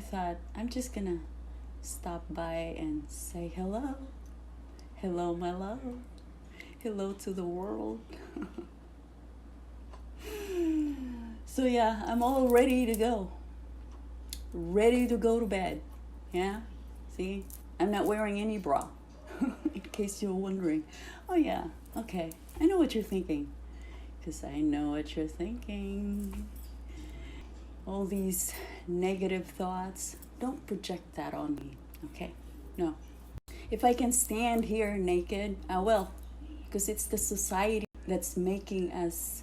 thought I'm just gonna stop by and say hello. Hello, my love. Hello to the world. So yeah, I'm all ready to go. Ready to go to bed. Yeah? See? I'm not wearing any bra. In case you're wondering. Oh yeah, okay. I know what you're thinking. Because I know what you're thinking. All these negative thoughts, don't project that on me. Okay? No. If I can stand here naked, I will. Because it's the society that's making us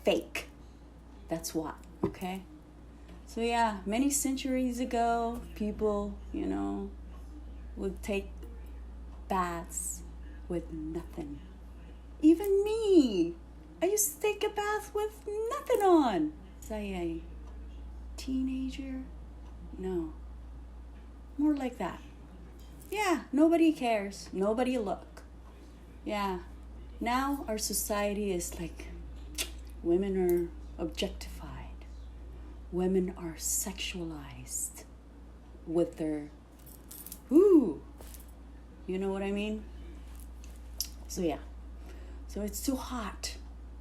fake. That's what, okay? So yeah, many centuries ago, people, would take baths with nothing. Even me, I used to take a bath with nothing on. Was I a teenager? No, more like that. Yeah, nobody cares. Nobody look. Yeah, now our society is like, women are objectified. Women are sexualized with their, ooh, you know what I mean? So yeah, so it's too hot.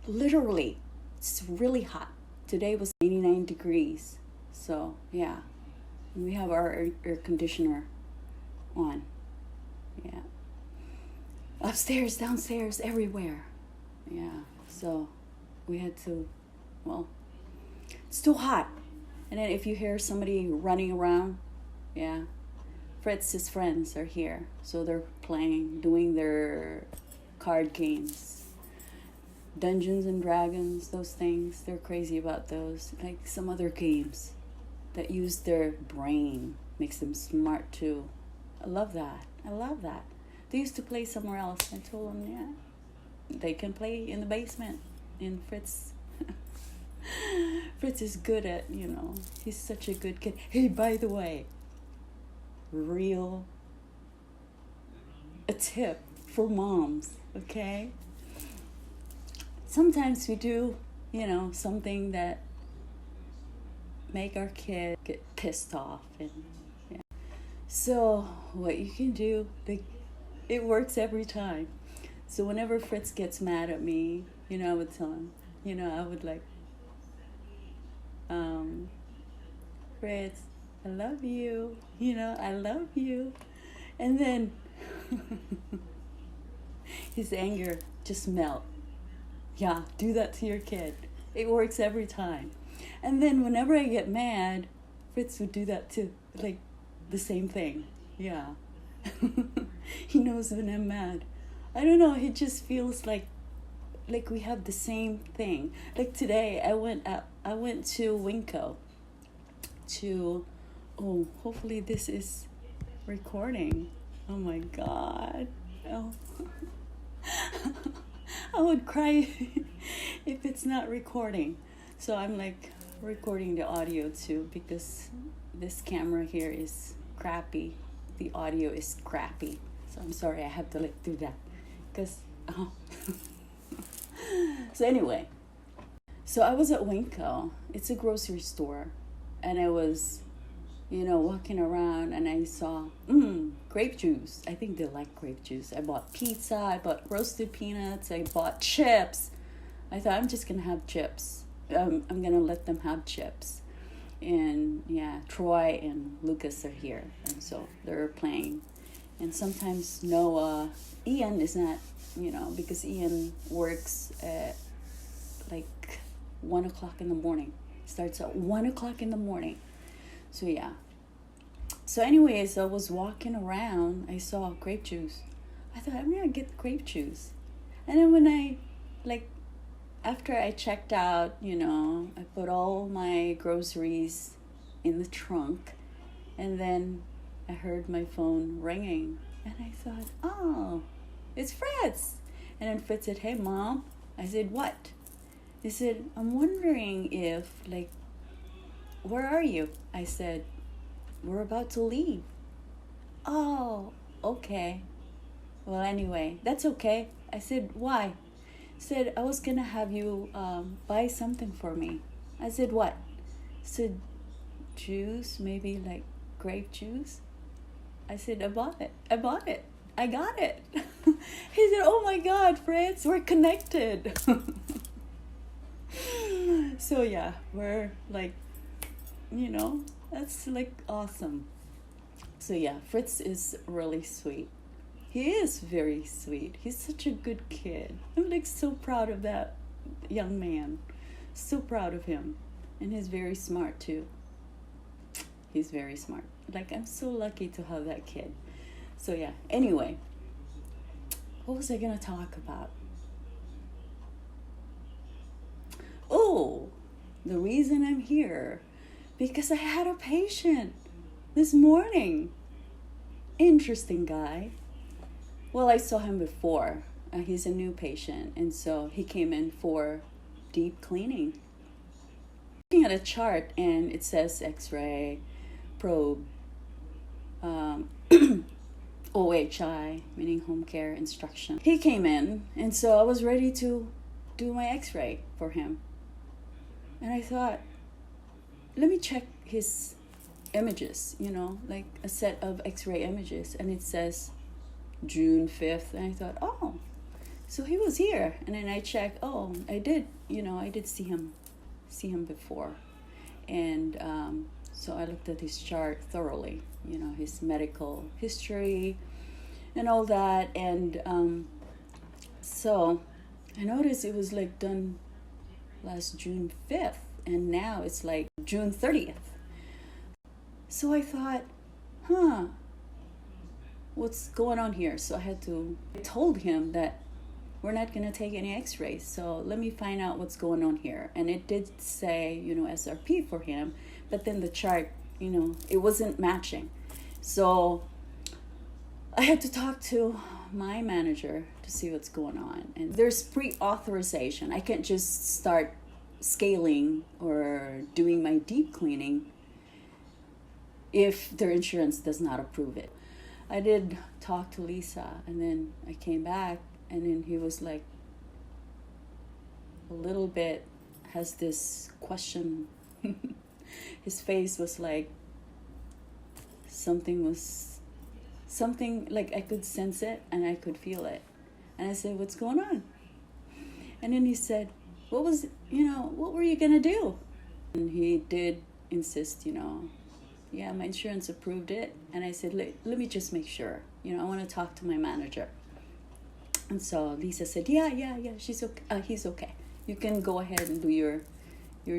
Literally, it's really hot. Today was 89 degrees. So yeah, we have our air conditioner on. Yeah. Upstairs, downstairs, everywhere. Yeah. So we had to, it's too hot. And then if you hear somebody running around, yeah, Fritz's friends are here. So they're doing their card games. Dungeons and Dragons, those things, they're crazy about those. Like some other games that use their brain, makes them smart too. I love that. They used to play somewhere else. I told them, yeah, they can play in the basement. And Fritz is good at, he's such a good kid. Hey, by the way, a tip for moms, okay? Sometimes we do, something that make our kid get pissed off. And yeah. So what you can do, it works every time. So whenever Fritz gets mad at me, I would tell him, I would like, Fritz, I love you. I love you. And then his anger just melt. Yeah, do that to your kid. It works every time. And then whenever I get mad, Fritz would do that too. Like the same thing. Yeah. He knows when I'm mad. I don't know, it just feels like we have the same thing. Like today, I went to Winco hopefully this is recording. Oh my God. Oh. I would cry if it's not recording. So I'm like recording the audio too because this camera here is crappy. The audio is crappy. So I'm sorry, I have to do that. So anyway, so I was at Winco. It's a grocery store. And I was, walking around and I saw, grape juice. I think they like grape juice. I bought pizza. I bought roasted peanuts. I bought chips. I thought I'm just going to have chips. I'm going to let them have chips. And yeah, Troy and Lucas are here. And so they're playing. And sometimes Ian is not, because Ian works at like 1 o'clock in the morning. Starts at 1 o'clock in the morning. So yeah. So anyways, I was walking around. I saw grape juice. I thought, I'm going to get grape juice. And then when after I checked out, I put all my groceries in the trunk. And then I heard my phone ringing. And I thought, oh, it's Fritz. And then Fritz said, hey, Mom. I said, what? He said, I'm wondering if, where are you? I said, we're about to leave. Oh, okay. Well, anyway, that's okay. I said, why? He said, I was going to have you buy something for me. I said, what? He said, juice, maybe like grape juice. I said, I bought it. I bought it. I got it. He said, oh my God, Fritz, we're connected. So yeah, we're like, that's like awesome. So yeah, Fritz is really sweet. He is very sweet. He's such a good kid. I'm like so proud of that young man. So proud of him. And he's very smart too. He's very smart. Like, I'm so lucky to have that kid. So yeah, anyway, what was I gonna talk about? Oh, the reason I'm here, because I had a patient this morning. Interesting guy. Well, I saw him before. He's a new patient, and so he came in for deep cleaning. Looking at a chart, and it says X-ray, probe, OHI, meaning home care instruction. He came in, and so I was ready to do my X-ray for him. And I thought, let me check his images, like a set of X-ray images, and it says June 5th, and I thought, oh, so he was here. And then I checked, oh, I did see him before. And so I looked at his chart thoroughly, his medical history and all that. And so I noticed it was like done last June 5th, and now it's like June 30th. So I thought, what's going on here? So I told him that we're not going to take any x-rays, so let me find out what's going on here. And it did say, SRP for him, but then the chart, it wasn't matching. So I had to talk to my manager to see what's going on. And there's pre-authorization. I can't just start scaling or doing my deep cleaning if their insurance does not approve it. I did talk to Lisa, and then I came back, and then he was like a little bit, has this question. His face was like something like I could sense it and I could feel it. And I said, what's going on? And then he said, what were you gonna do? And he did insist, yeah, my insurance approved it. And I said, let me just make sure, I want to talk to my manager. And so Lisa said, yeah, she's okay. He's okay. You can go ahead and do your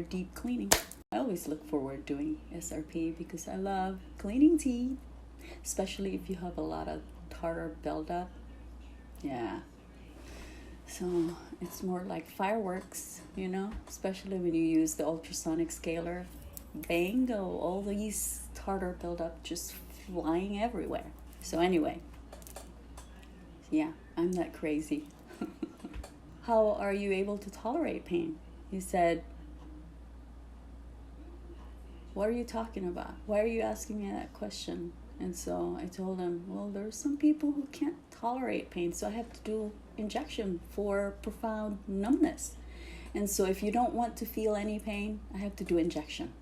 deep cleaning. I always look forward to doing SRP because I love cleaning teeth, especially if you have a lot of tartar buildup. Yeah. So it's more like fireworks, especially when you use the ultrasonic scaler. Bango, all these tartar buildup just flying everywhere. So anyway, yeah, I'm not crazy. How are you able to tolerate pain? He said, what are you talking about? Why are you asking me that question? And so I told him, well, there are some people who can't tolerate pain, so I have to do injection for profound numbness. And so if you don't want to feel any pain, I have to do injection.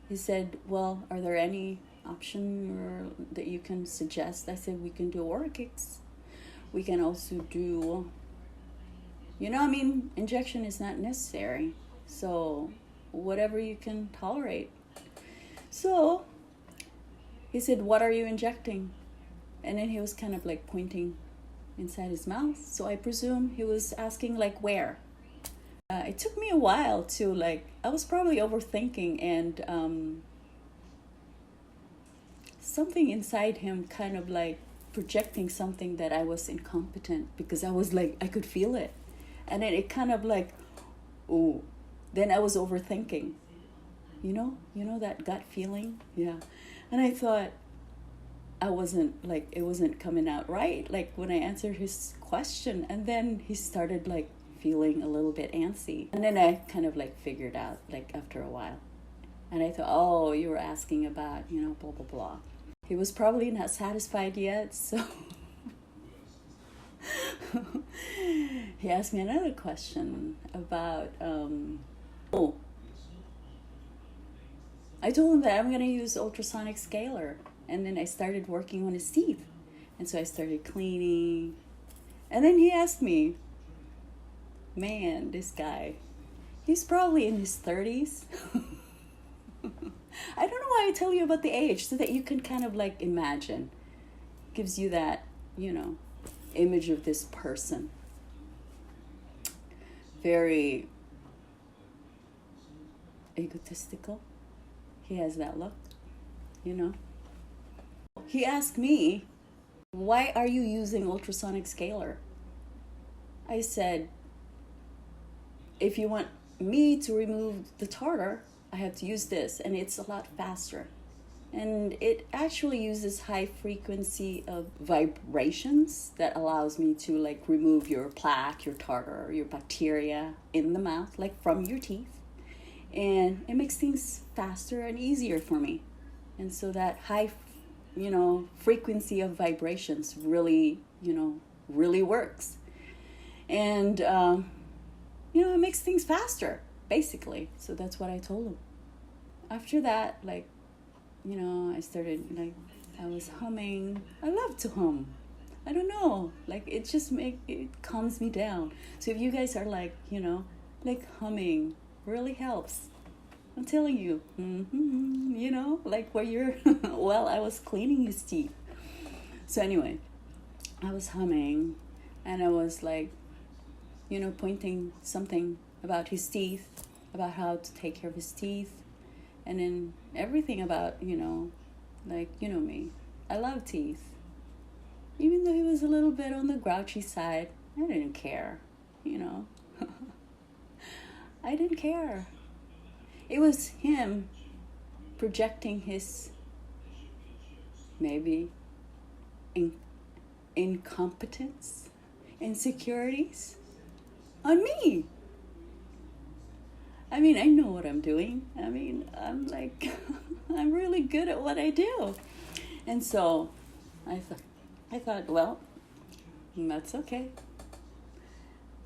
He said, well, are there any option that you can suggest? I said, we can do Orikix. We can also do, injection is not necessary. So whatever you can tolerate. So he said, what are you injecting? And then he was kind of like pointing inside his mouth. So I presume he was asking like where. It took me a while to I was probably overthinking, and something inside him kind of like projecting something that I was incompetent, because I was I could feel it. And then it kind of then I was overthinking, you know that gut feeling? Yeah. And I thought it wasn't coming out right, when I answered his question. And then he started feeling a little bit antsy. And then I kind of figured out after a while. And I thought, oh, you were asking about, blah, blah, blah. He was probably not satisfied yet, so he asked me another question about, I told him that I'm going to use ultrasonic scaler. And then I started working on his teeth. And so I started cleaning. And then he asked me, man, this guy, he's probably in his 30s. I don't know why I tell you about the age, so that you can kind of like imagine. Gives you that, image of this person. Very egotistical. He has that look, He asked me, why are you using ultrasonic scaler? I said, if you want me to remove the tartar, I have to use this, and it's a lot faster. And it actually uses high frequency of vibrations that allows me to like remove your plaque, your tartar, your bacteria in the mouth, like from your teeth. And it makes things faster and easier for me. And so that high, frequency of vibrations really, really works. And, it makes things faster, basically. So that's what I told him. After that, I started, I was humming. I love to hum. I don't know. It calms me down. So if you guys are humming really helps. I'm telling you, where you're, well, I was cleaning his teeth. So anyway, I was humming and I was pointing something about his teeth, about how to take care of his teeth. And then everything about, me. I love teeth. Even though he was a little bit on the grouchy side, I didn't care, I didn't care. It was him projecting his maybe incompetence, insecurities on me. I mean, I know what I'm doing. I mean, I'm I'm really good at what I do. And so I thought, well, that's okay.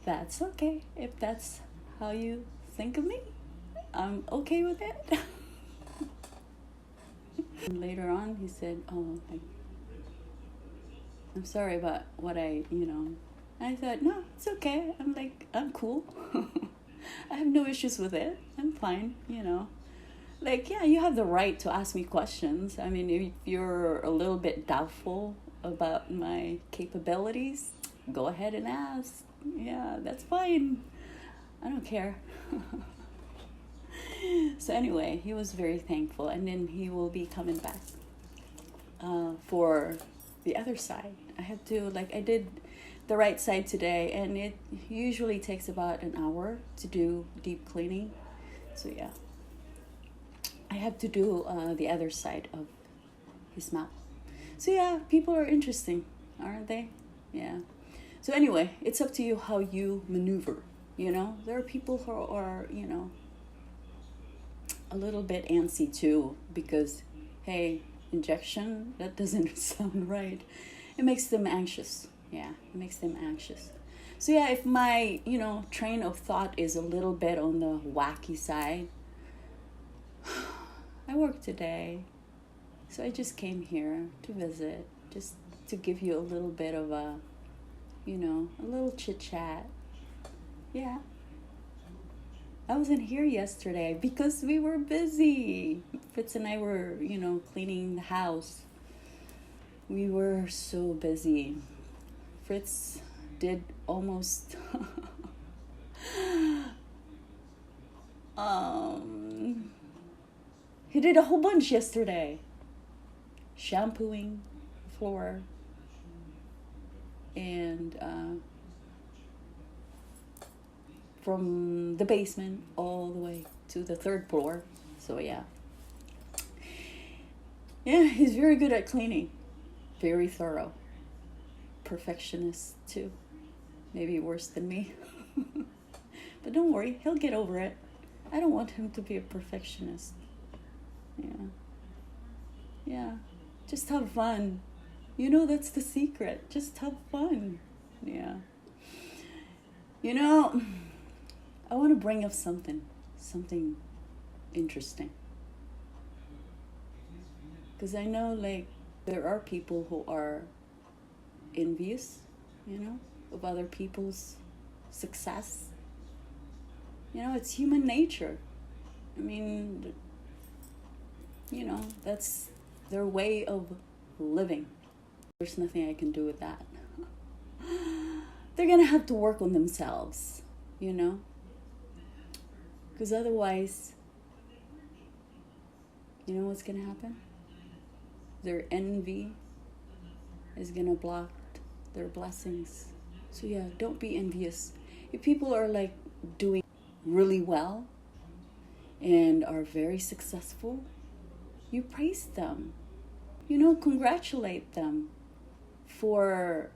That's okay. If that's how you think of me, I'm okay with it. And later on, he said, oh, I'm sorry about what I. I thought, no, it's okay. I'm cool. I have no issues with it. I'm fine, yeah, you have the right to ask me questions. I mean, if you're a little bit doubtful about my capabilities, go ahead and ask. Yeah, that's fine. I don't care. So anyway, he was very thankful, and then he will be coming back for the other side. I have to, I did the right side today, and it usually takes about an hour to do deep cleaning. So yeah, I have to do the other side of his mouth. So yeah, people are interesting, aren't they? Yeah. So anyway, it's up to you how you maneuver. There are people who are, a little bit antsy too, because, hey, injection, that doesn't sound right. It makes them anxious. Yeah, it makes them anxious. So yeah, if my, train of thought is a little bit on the wacky side, I work today. So I just came here to visit, just to give you a little bit of a little chit chat. Yeah. I wasn't here yesterday because we were busy. Fritz and I were, cleaning the house. We were so busy. Fritz did almost he did a whole bunch yesterday. Shampooing the floor and from the basement all the way to the third floor. So yeah, he's very good at cleaning, very thorough, perfectionist too, maybe worse than me. But don't worry, he'll get over it. I don't want him to be a perfectionist. Yeah, just have fun. That's the secret. Just have fun. Yeah. I want to bring up something interesting. Because I know, like, there are people who are envious, of other people's success. It's human nature. I mean, that's their way of living. There's nothing I can do with that. They're gonna have to work on themselves, because otherwise, what's gonna happen? Their envy is gonna block their blessings. So yeah, don't be envious. If people are like doing really well and are very successful, you praise them. Congratulate them for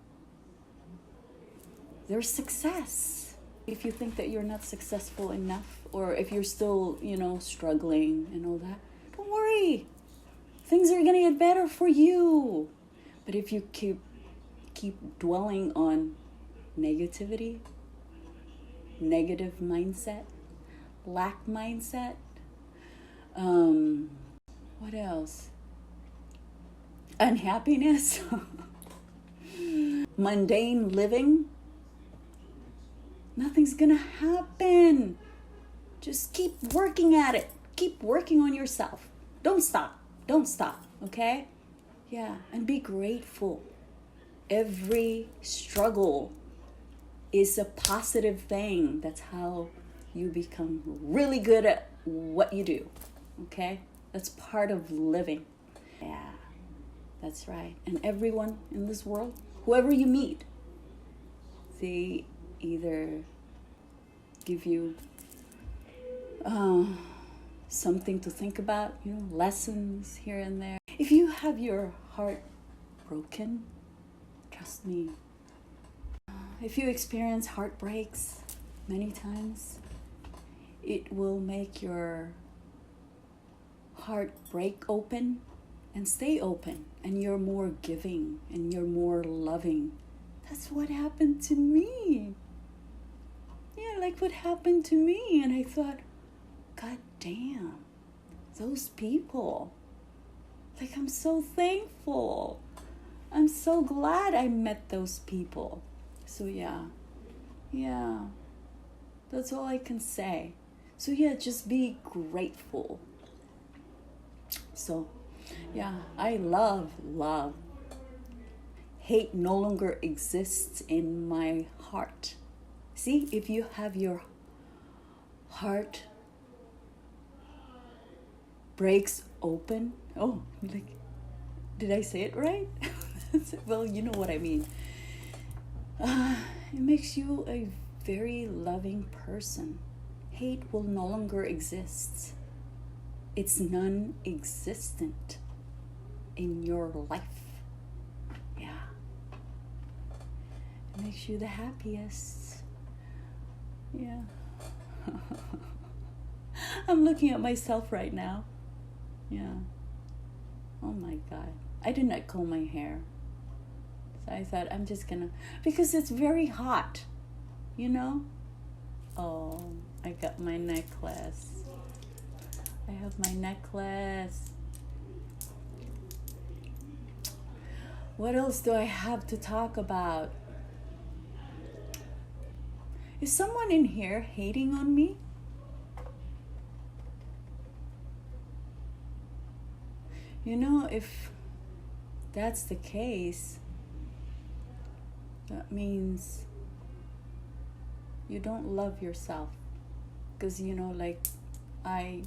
their success. If you think that you're not successful enough, or if you're still, struggling and all that, don't worry. Things are gonna get better for you. But if you keep dwelling on negativity, negative mindset, lack mindset, what else? Unhappiness, mundane living, nothing's gonna happen. Just keep working at it. Keep working on yourself. Don't stop, okay? Yeah, and be grateful. Every struggle is a positive thing. That's how you become really good at what you do, okay? That's part of living. Yeah, that's right. And everyone in this world, whoever you meet, they either give you something to think about, lessons here and there. If you have your heart broken, trust me, if you experience heartbreaks many times, it will make your heart break open and stay open, and you're more giving and you're more loving. That's what happened to me. Yeah, like what happened to me. And I thought, God damn, those people. Like, I'm so thankful. I'm so glad I met those people. So yeah, that's all I can say. So yeah, just be grateful. So yeah, I love. Hate no longer exists in my heart. See, if you have your heart breaks open, did I say it right? Well, you know what I mean. It makes you a very loving person. Hate will no longer exist. It's non-existent in your life. Yeah. It makes you the happiest. Yeah. I'm looking at myself right now. Yeah. Oh my God. I did not comb my hair. So I thought I'm just gonna, because it's very hot, Oh, I got my necklace. I have my necklace. What else do I have to talk about? Is someone in here hating on me? If that's the case, that means you don't love yourself. Because, I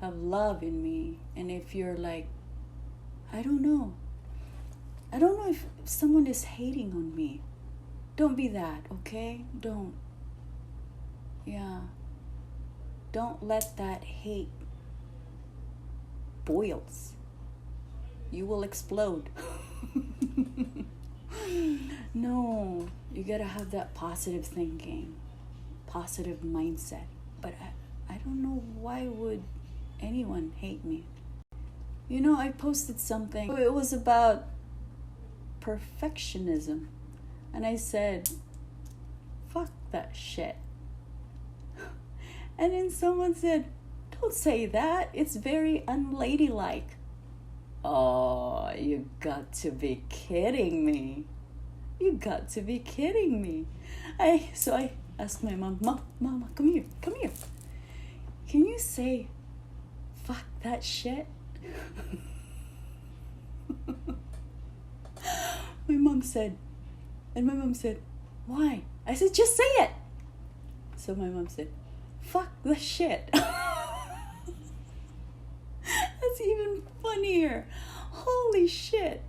have love in me. And if you're like, I don't know if someone is hating on me. Don't be that, okay? Don't. Yeah. Don't let that hate boils. You will explode. No, you gotta have that positive thinking, positive mindset. But I don't know, why would anyone hate me? I posted something. It was about perfectionism. And I said, fuck that shit. And then someone said, Don't say that. It's very unladylike. Oh, you got to be kidding me. You got to be kidding me. So I asked my mom, Mama, come here. Can you say, fuck that shit? My mom said, why? I said, just say it. So my mom said, fuck the shit. That's even funnier. Holy shit.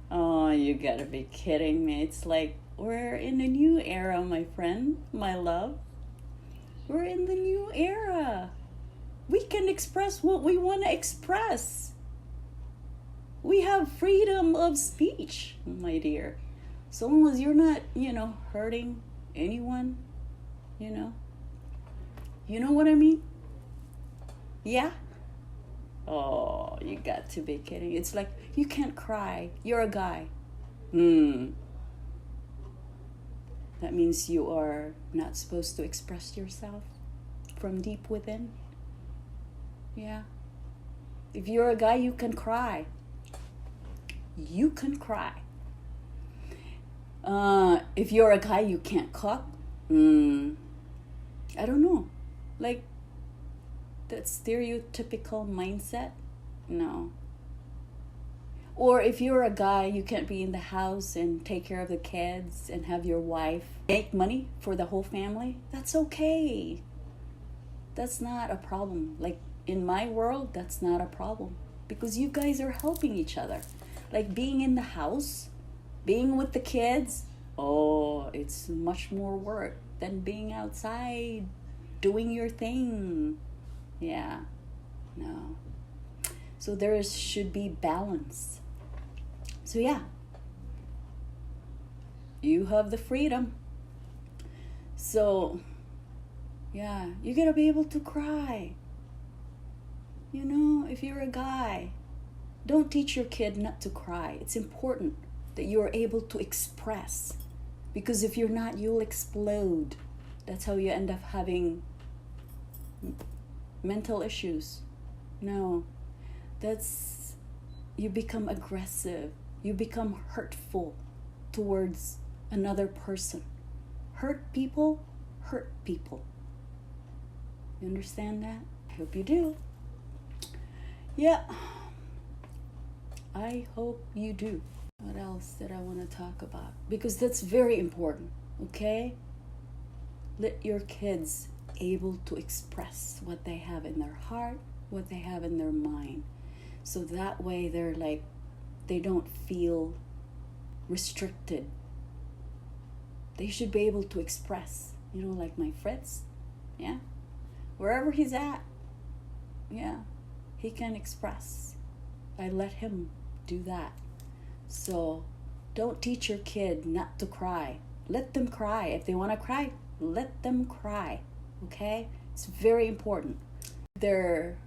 Oh, you gotta be kidding me. It's like we're in a new era, my friend, my love. We're in the new era. We can express what we want to express. We have freedom of speech, my dear. So long as you're not, hurting anyone, You know what I mean? Yeah? Oh, you got to be kidding. It's like, you can't cry. You're a guy. That means you are not supposed to express yourself from deep within. Yeah. If you're a guy, you can cry. You can cry. If you're a guy, you can't cook. I don't know. Like, that stereotypical mindset? No. Or if you're a guy, you can't be in the house and take care of the kids and have your wife make money for the whole family. That's okay. That's not a problem. Like, in my world, that's not a problem. Because you guys are helping each other. Like, being in the house, being with the kids, it's much more work than being outside, doing your thing. Yeah, no. So there should be balance. So yeah, you have the freedom. So yeah, you gotta be able to cry. If you're a guy, don't teach your kid not to cry. It's important that you're able to express. Because if you're not, you'll explode. That's how you end up having mental issues. No, you become aggressive. You become hurtful towards another person. Hurt people. You understand that? I hope you do. Yeah, I hope you do. What else did I want to talk about? Because that's very important, okay? Let your kids able to express what they have in their heart, what they have in their mind. So that way they don't feel restricted. They should be able to express, like my Fritz, yeah? Wherever he's at, yeah, he can express. I let him do that. So don't teach your kid not to cry. Let them cry. If they want to cry, let them cry. Okay? It's very important. They're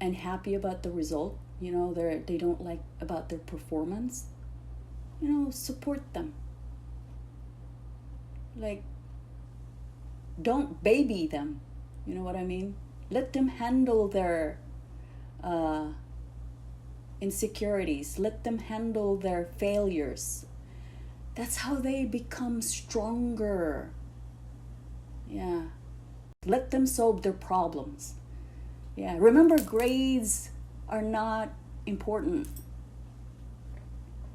unhappy about the result, they don't like about their performance, support them. Like, don't baby them. You know what I mean? Let them handle their insecurities. Let them handle their failures. That's how they become stronger. Yeah. Let them solve their problems. Yeah. Remember, grades are not important.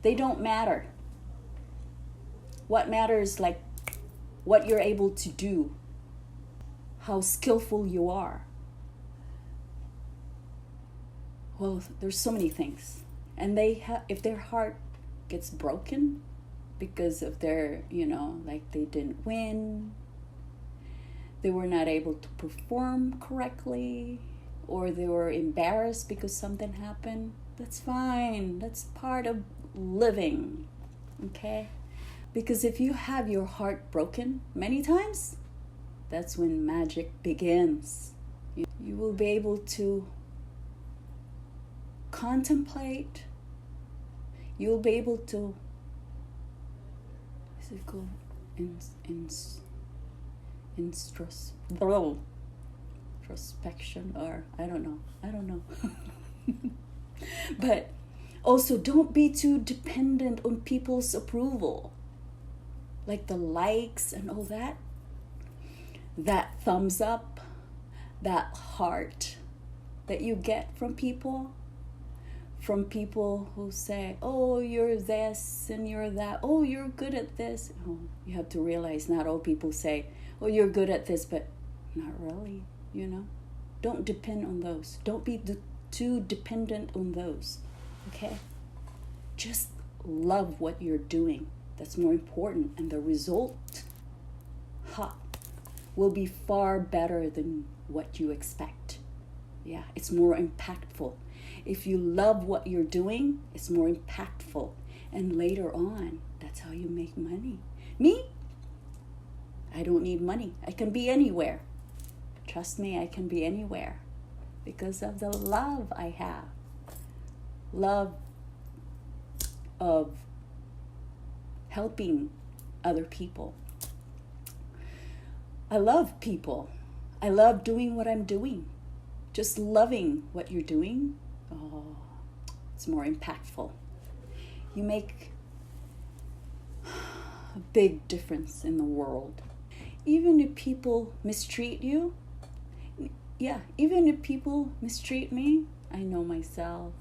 They don't matter. What matters, like, what you're able to do, how skillful you are. Well, there's so many things. And if their heart gets broken because of their, like they didn't win, they were not able to perform correctly, or they were embarrassed because something happened, that's fine. That's part of living, okay? Because if you have your heart broken many times, that's when magic begins. You will be able to contemplate. You'll be able to, is it called introspection, or I don't know. But also, don't be too dependent on people's approval, like the likes and all that. That thumbs up, that heart that you get from people who say, oh, you're this and you're that, oh, you're good at this. Oh, you have to realize not all people say, oh, you're good at this, but not really, Don't depend on those. Don't be too dependent on those, okay? Just love what you're doing. That's more important. And the result, will be far better than what you expect. Yeah, it's more impactful. If you love what you're doing, it's more impactful. And later on, that's how you make money. Me, I don't need money. I can be anywhere. Trust me, I can be anywhere because of the love I have. Love of helping other people. I love people. I love doing what I'm doing. Just loving what you're doing, it's more impactful. You make a big difference in the world. Even if people mistreat you, even if people mistreat me, I know myself.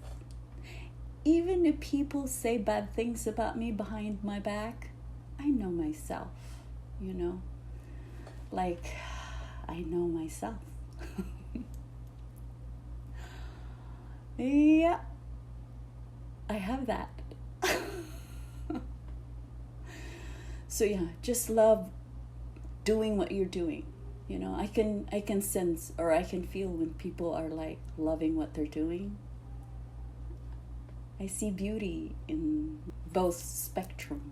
Even if people say bad things about me behind my back, I know myself, Like, I know myself. Yeah, I have that. So yeah, just love doing what you're doing. I can sense, or I can feel when people are like loving what they're doing. I see beauty in both spectrum.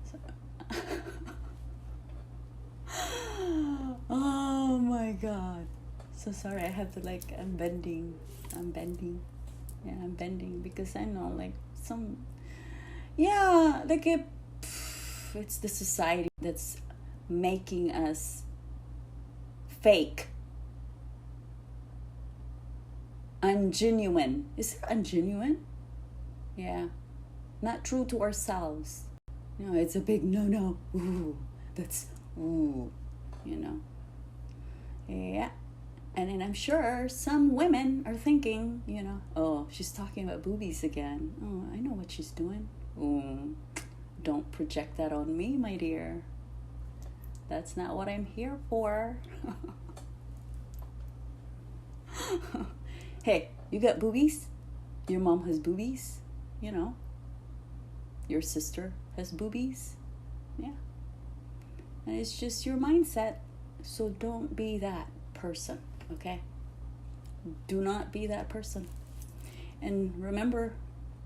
So, oh my God. So sorry, I have to I'm bending. Yeah, I'm bending because I know it's the society that's making us fake, ungenuine. Is it ungenuine? Yeah, not true to ourselves. It's a big no. Ooh, that's ooh, Yeah. And then I'm sure some women are thinking, oh, she's talking about boobies again. Oh, I know what she's doing. Oh, don't project that on me, my dear. That's not what I'm here for. Hey, you got boobies? Your mom has boobies? Your sister has boobies? Yeah. And it's just your mindset. So don't be that person, okay? Do not be that person. And remember,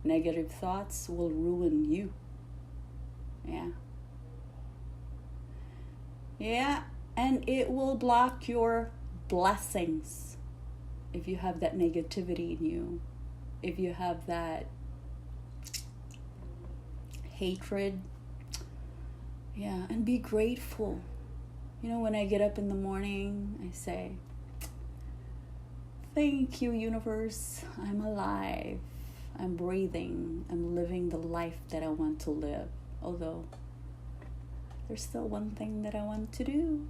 negative thoughts will ruin you. Yeah. Yeah, and it will block your blessings if you have that negativity in you. If you have that hatred. Yeah, and be grateful. When I get up in the morning, I say, thank you, universe. I'm alive. I'm breathing. I'm living the life that I want to live. Although, there's still one thing that I want to do.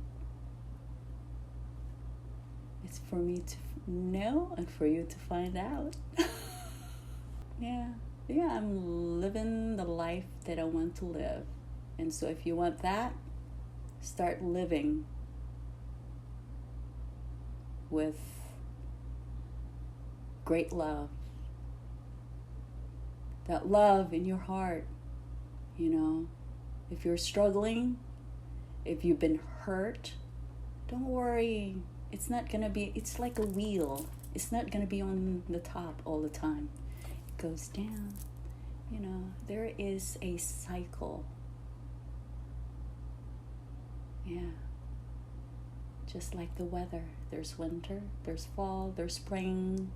It's for me to know and for you to find out. Yeah, I'm living the life that I want to live. And so if you want that, start living with great love. That love in your heart, If you're struggling, if you've been hurt, don't worry. It's like a wheel. It's not going to be on the top all the time. It goes down. There is a cycle. Yeah. Just like the weather. There's winter, there's fall, there's spring,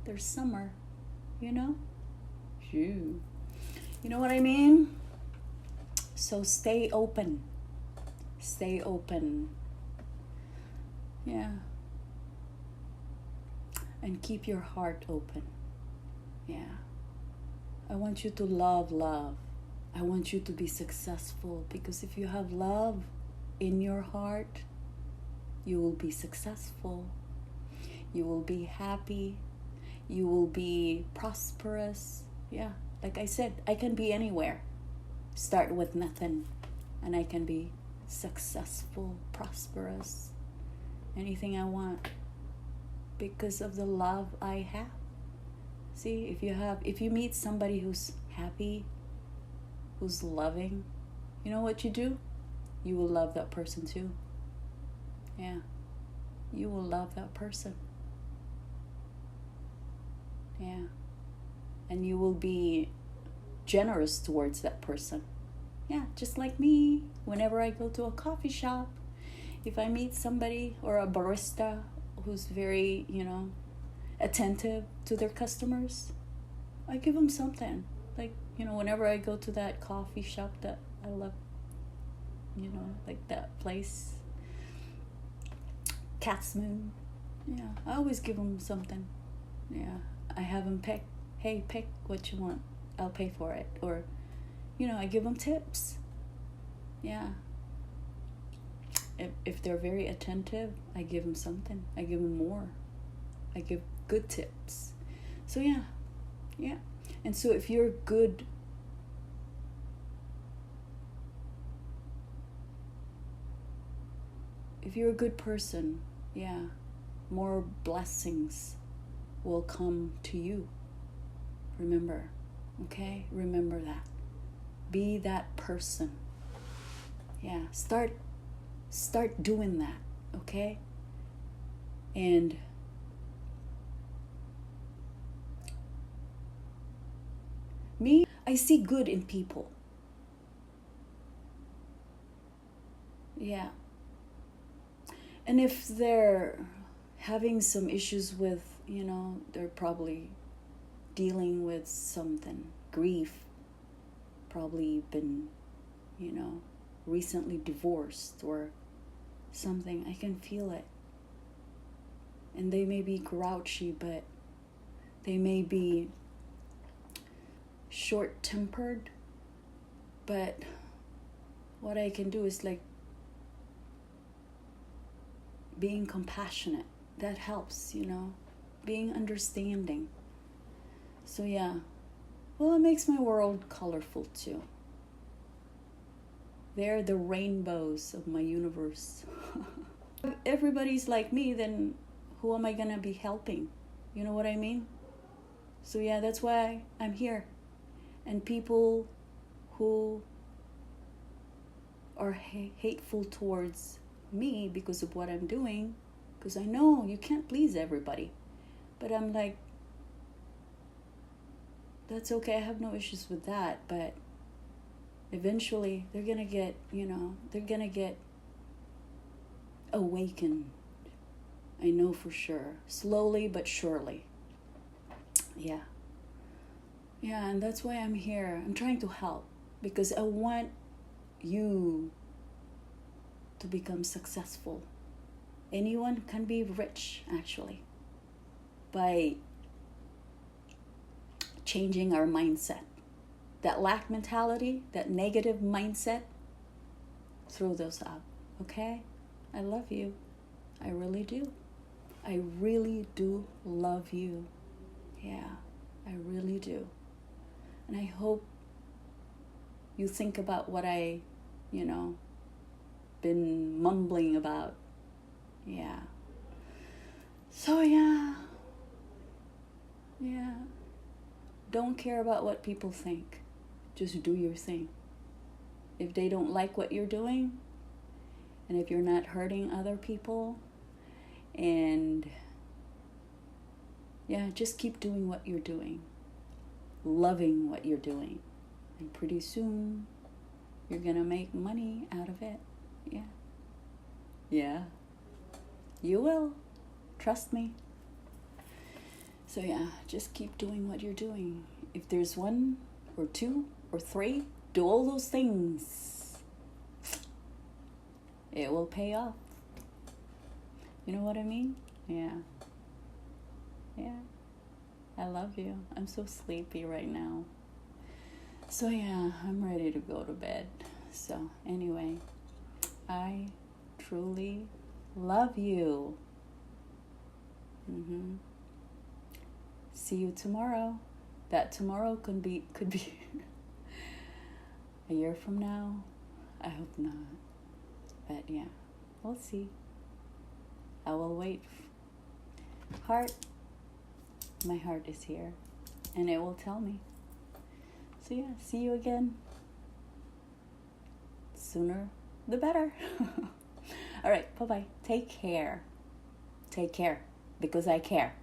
there's summer. Phew. You know what I mean? So stay open. Stay open. Yeah. and keep your heart open. Yeah. I want you to love love. I want you to be successful, because if you have love in your heart, you will be successful. You will be happy. You will be prosperous. Yeah, like I said, I can be anywhere. Start with nothing, and I can be successful, prosperous, anything I want, because of the love I have. See, if you meet somebody who's happy, who's loving, you know what you do? You will love that person too. Yeah, you will love that person. Yeah, and you will be generous towards that person. Yeah, just like me, whenever I go to a coffee shop, if I meet somebody or a barista who's very, attentive to their customers, I give them something. Like, whenever I go to that coffee shop that I love, like that place, Cat's Moon, yeah, I always give them something. Yeah, I have them pick. Hey, pick what you want. I'll pay for it. Or, I give them tips. Yeah. If they're very attentive, I give them something. I give them more. I give good tips. So yeah. And so if you're good, if you're a good person, yeah, more blessings will come to you. Remember, okay? Remember that. Be that person. Yeah, start doing that, okay? And me, I see good in people. Yeah. And if they're having some issues with, they're probably dealing with something, grief, probably been, recently divorced or something, I can feel it. And they may be grouchy, but they may be short-tempered, but what I can do is like being compassionate. That helps, being understanding. So yeah, well, it makes my world colorful too. They're the rainbows of my universe. If everybody's like me, then who am I gonna be helping? You know what I mean? So yeah, that's why I'm here. And people who are hateful towards me because of what I'm doing, because I know you can't please everybody, but I'm like, that's okay, I have no issues with that, but eventually they're gonna get, they're gonna get awakened. I know for sure. Slowly but surely. Yeah. Yeah, and that's why I'm here. I'm trying to help, because I want you to become successful. Anyone can be rich, actually, by changing our mindset. That lack mentality, that negative mindset, throw those out, okay? I love you. I really do. I really do love you. Yeah, I really do. And I hope you think about what I, been mumbling about. Yeah. So yeah. Don't care about what people think. Just do your thing. If they don't like what you're doing, and if you're not hurting other people, and yeah, just keep doing what you're doing. Loving what you're doing. And pretty soon, you're gonna make money out of it. Yeah. You will. Trust me. So yeah, just keep doing what you're doing. If there's 1 or 2 or 3, do all those things. It will pay off. You know what I mean? Yeah. Yeah. I love you. I'm so sleepy right now. So yeah, I'm ready to go to bed. So anyway, I truly love you. See you tomorrow. That tomorrow could be a year from now. I hope not. But yeah, we'll see. I will wait. Heart, my heart is here, and it will tell me. So yeah, see you again. Sooner the better. All right, bye-bye. Take care. Take care, because I care.